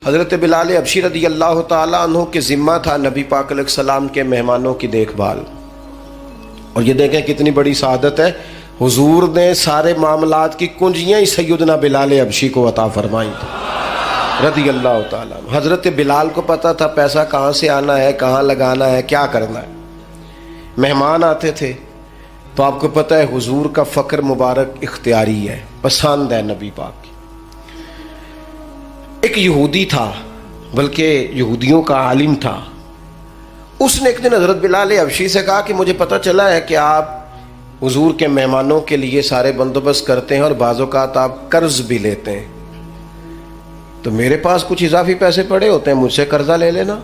حضرت بلال حبشی رضی اللہ تعالیٰ عنہ کے ذمہ تھا نبی پاک علیہ السلام کے مہمانوں کی دیکھ بھال. اور یہ دیکھیں کتنی بڑی سعادت ہے، حضور نے سارے معاملات کی کنجیاں ہی سیدنا بلال حبشی کو عطا فرمائی تھی رضی اللہ تعالیٰ. حضرت بلال کو پتہ تھا پیسہ کہاں سے آنا ہے، کہاں لگانا ہے، کیا کرنا ہے. مہمان آتے تھے تو آپ کو پتہ ہے حضور کا فقر مبارک اختیاری ہے، پسند ہے نبی پاک کی. ایک یہودی تھا، بلکہ یہودیوں کا عالم تھا. اس نے ایک دن حضرت بلال حبشی سے کہا کہ مجھے پتہ چلا ہے کہ آپ حضور کے مہمانوں کے لیے سارے بندوبست کرتے ہیں اور بعض اوقات آپ قرض بھی لیتے ہیں، تو میرے پاس کچھ اضافی پیسے پڑے ہوتے ہیں، مجھ سے قرضہ لے لینا.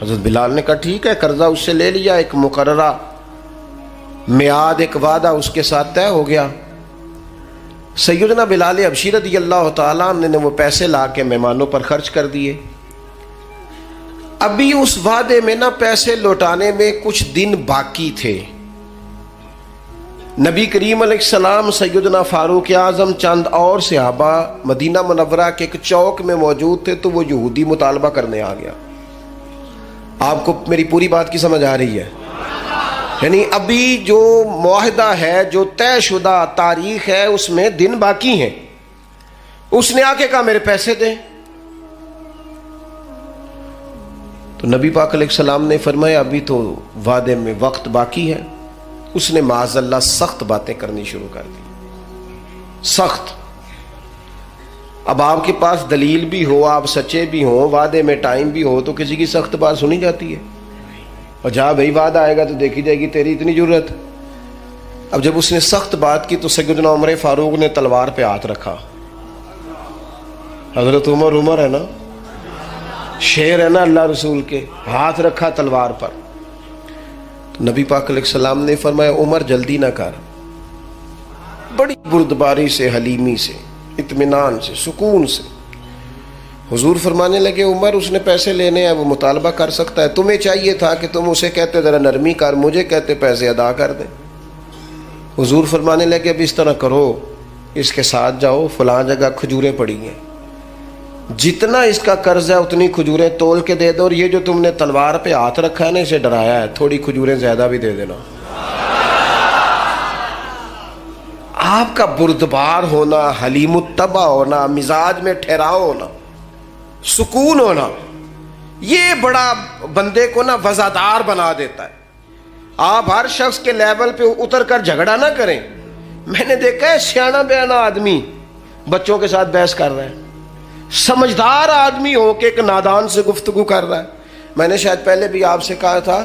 حضرت بلال نے کہا ٹھیک ہے، قرضہ اس سے لے لیا. ایک مقررہ میعاد، ایک وعدہ اس کے ساتھ طے ہو گیا. سیدنا بلال حبشی رضی اللہ تعالیٰ عنہ نے وہ پیسے لا کے مہمانوں پر خرچ کر دیے. ابھی اس وعدے میں نا پیسے لوٹانے میں کچھ دن باقی تھے. نبی کریم علیہ السلام، سیدنا فاروق اعظم، چند اور صحابہ مدینہ منورہ کے ایک چوک میں موجود تھے تو وہ یہودی مطالبہ کرنے آ گیا. آپ کو میری پوری بات کی سمجھ آ رہی ہے؟ یعنی ابھی جو معاہدہ ہے، جو طے شدہ تاریخ ہے، اس میں دن باقی ہیں. اس نے آ کے کہا میرے پیسے دیں. تو نبی پاک علیہ السلام نے فرمایا ابھی تو وعدے میں وقت باقی ہے. اس نے معاذ اللہ سخت باتیں کرنی شروع کر دی، سخت. اب آپ کے پاس دلیل بھی ہو، آپ سچے بھی ہوں، وعدے میں ٹائم بھی ہو، تو کسی کی سخت بات سنی جاتی ہے؟ اور جہاں بھائی وعدہ آئے گا تو دیکھی جائے گی تیری اتنی ضرورت. اب جب اس نے سخت بات کی تو سیدنا عمر فاروق نے تلوار پہ ہاتھ رکھا. حضرت عمر ہے نا، شیر ہے نا اللہ رسول کے، ہاتھ رکھا تلوار پر. نبی پاک علیہ السلام نے فرمایا عمر جلدی نہ کر. بڑی بردباری سے، حلیمی سے، اطمینان سے، سکون سے. حضور فرمانے لگے عمر اس نے پیسے لینے ہیں، وہ مطالبہ کر سکتا ہے، تمہیں چاہیے تھا کہ تم اسے کہتے ذرا نرمی کر، مجھے کہتے پیسے ادا کر دیں. حضور فرمانے لگے اب اس طرح کرو، اس کے ساتھ جاؤ، فلاں جگہ کھجوریں پڑی ہیں، جتنا اس کا قرض ہے اتنی کھجوریں تول کے دے دو، اور یہ جو تم نے تلوار پہ ہاتھ رکھا ہے نا، اسے ڈرایا ہے، تھوڑی کھجوریں زیادہ بھی دے دینا. آپ کا بردبار ہونا، حلیم الطبع ہونا، مزاج میں ٹھہراؤ ہونا، سکون ہونا، یہ بڑا بندے کو نا وزادار بنا دیتا ہے. آپ ہر شخص کے لیول پہ اتر کر جھگڑا نہ کریں. میں نے دیکھا ہے سیانا بیانا آدمی بچوں کے ساتھ بحث کر رہا ہے، سمجھدار آدمی ہو کہ ایک نادان سے گفتگو کر رہا ہے. میں نے شاید پہلے بھی آپ سے کہا تھا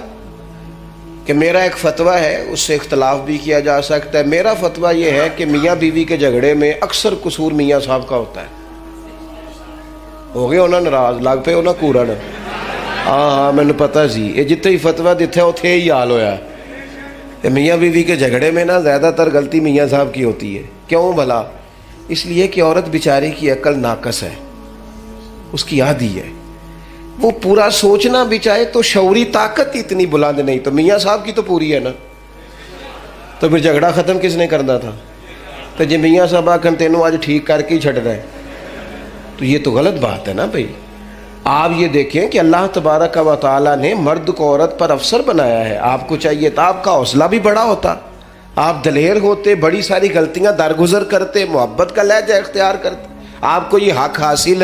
کہ میرا ایک فتویٰ ہے، اس سے اختلاف بھی کیا جا سکتا ہے. میرا فتویٰ یہ ہے کہ میاں بیوی کے جھگڑے میں اکثر قصور میاں صاحب کا ہوتا ہے. ہو گئے ہونا ناراض، لگ پہ ہونا کورن. ہاں میں نے پتا سی یہ جتنے ہی فتویٰ دیتے اتنے ہی حال ہویا. میاں بیوی کے جھگڑے میں نا زیادہ تر غلطی میاں صاحب کی ہوتی ہے. کیوں بھلا؟ اس لیے کہ عورت بیچاری کی عقل ناقص ہے، اس کی آدھی ہے، وہ پورا سوچنا بھی چاہے تو شعوری طاقت اتنی بلند نہیں. تو میاں صاحب کی تو پوری ہے نا، تو پھر جھگڑا ختم کس نے کرنا تھا؟ تو جی میاں صاحب آکن تینوں آج ٹھیک کر کے ہی چھڑ رہے، تو یہ تو غلط بات ہے نا بھائی. آپ یہ دیکھیں کہ اللہ تبارک و تعالیٰ نے مرد کو عورت پر افسر بنایا ہے. آپ کو چاہیے تھا آپ کا حوصلہ بھی بڑا ہوتا، آپ دلیر ہوتے، بڑی ساری غلطیاں درگزر کرتے، محبت کا لہجہ اختیار کرتے. آپ کو یہ حق حاصل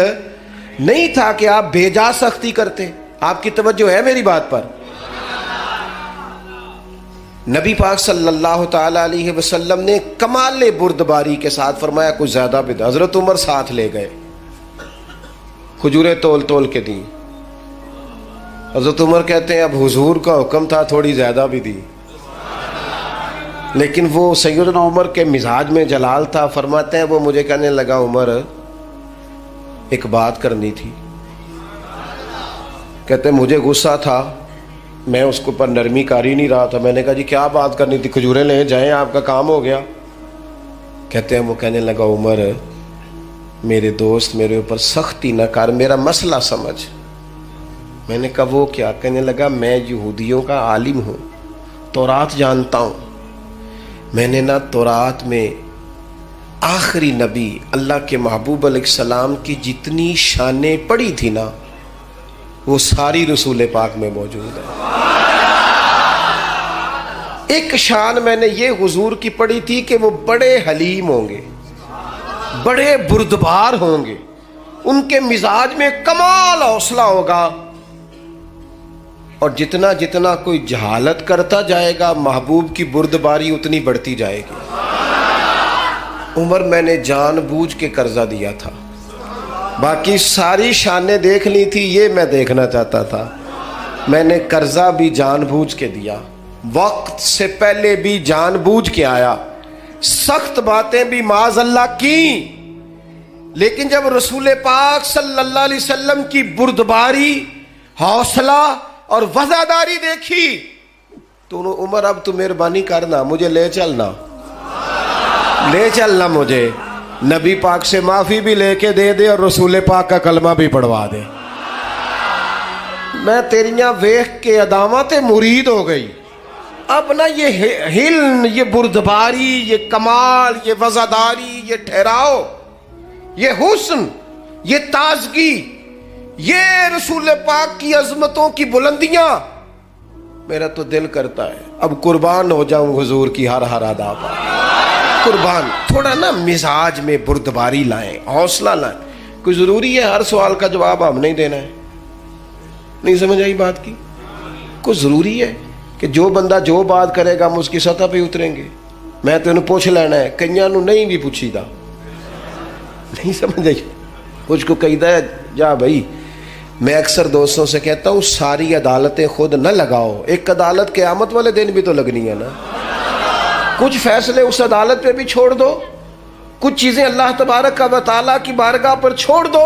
نہیں تھا کہ آپ بے جا سختی کرتے. آپ کی توجہ ہے میری بات پر؟ نبی پاک صلی اللہ تعالی علیہ وسلم نے کمال بردباری کے ساتھ فرمایا کچھ زیادہ بھی. حضرت عمر ساتھ لے گئے، کھجوریں تول تول کے دی. حضرت عمر کہتے ہیں اب حضور کا حکم تھا تھوڑی زیادہ بھی دی، لیکن وہ سیدنا عمر کے مزاج میں جلال تھا. فرماتے ہیں وہ مجھے کہنے لگا عمر ایک بات کرنی تھی. کہتے ہیں مجھے غصہ تھا، میں اس کو پر نرمی کر ہی نہیں رہا تھا. میں نے کہا جی کیا بات کرنی تھی؟ کھجوریں لے جائیں، آپ کا کام ہو گیا. کہتے ہیں وہ کہنے لگا عمر میرے دوست میرے اوپر سختی نہ کر، میرا مسئلہ سمجھ. میں نے کہا وہ کیا؟ کہنے لگا میں یہودیوں کا عالم ہوں، تورات جانتا ہوں. میں نے نا تورات میں آخری نبی اللہ کے محبوب علیہ السلام کی جتنی شانیں پڑھی تھی نا وہ ساری رسول پاک میں موجود ہے۔ ایک شان میں نے یہ حضور کی پڑھی تھی کہ وہ بڑے حلیم ہوں گے، بڑے بردبار ہوں گے، ان کے مزاج میں کمال حوصلہ ہوگا، اور جتنا جتنا کوئی جہالت کرتا جائے گا محبوب کی بردباری اتنی بڑھتی جائے گی۔ عمر میں نے جان بوجھ کے قرضہ دیا تھا، باقی ساری شانیں دیکھ لی تھی، یہ میں دیکھنا چاہتا تھا، میں نے قرضہ بھی جان بوجھ کے دیا، وقت سے پہلے بھی جان بوجھ کے آیا، سخت باتیں بھی معاذ اللہ کی، لیکن جب رسول پاک صلی اللہ علیہ وسلم کی بردباری، حوصلہ اور وفاداری دیکھی تو عمر اب تو مہربانی کرنا، مجھے لے چلنا مجھے نبی پاک سے معافی بھی لے کے دے دے اور رسول پاک کا کلمہ بھی پڑھوا دے، میں تیریاں ویخ کے عدامت مرید ہو گئی۔ اب نا یہ حلم، یہ بردباری، یہ کمال، یہ وفاداری، یہ ٹھہراؤ، یہ حسن، یہ تازگی، یہ رسول پاک کی عظمتوں کی بلندیاں، میرا تو دل کرتا ہے اب قربان ہو جاؤں حضور کی ہر ادا پر، قربان۔ تھوڑا نا مزاج میں بردباری لائیں، حوصلہ لائیں۔ کوئی ضروری ہے ہر سوال کا جواب ہم نہیں دینا ہے؟ نہیں سمجھ آئی بات کی؟ کوئی ضروری ہے کہ جو بندہ جو بات کرے گا ہم اس کی سطح پہ اتریں گے؟ میں تو انہوں پوچھ لینا ہے، کئیاں نو نہیں بھی پوچھی دا، نہیں سمجھ آئی؟ کچھ کو کہی دا ہے جا بھائی، میں اکثر دوستوں سے کہتا ہوں ساری عدالتیں خود نہ لگاؤ، ایک عدالت قیامت والے دن بھی تو لگنی ہے نا، کچھ فیصلے اس عدالت پہ بھی چھوڑ دو، کچھ چیزیں اللہ تبارک و تعالیٰ کی بارگاہ پر چھوڑ دو۔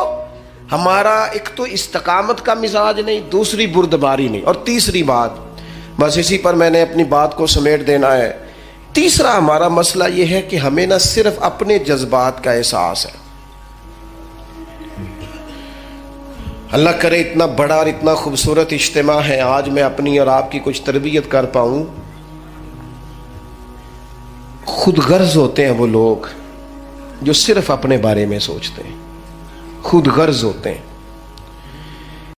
ہمارا ایک تو استقامت کا مزاج نہیں، دوسری بردباری نہیں، اور تیسری بات، بس اسی پر میں نے اپنی بات کو سمیٹ دینا ہے، تیسرا ہمارا مسئلہ یہ ہے کہ ہمیں نہ صرف اپنے جذبات کا احساس ہے، اللہ کرے اتنا بڑا اور اتنا خوبصورت اجتماع ہے، آج میں اپنی اور آپ کی کچھ تربیت کر پاؤں۔ خود غرض ہوتے ہیں وہ لوگ جو صرف اپنے بارے میں سوچتے ہیں، خود غرض ہوتے ہیں۔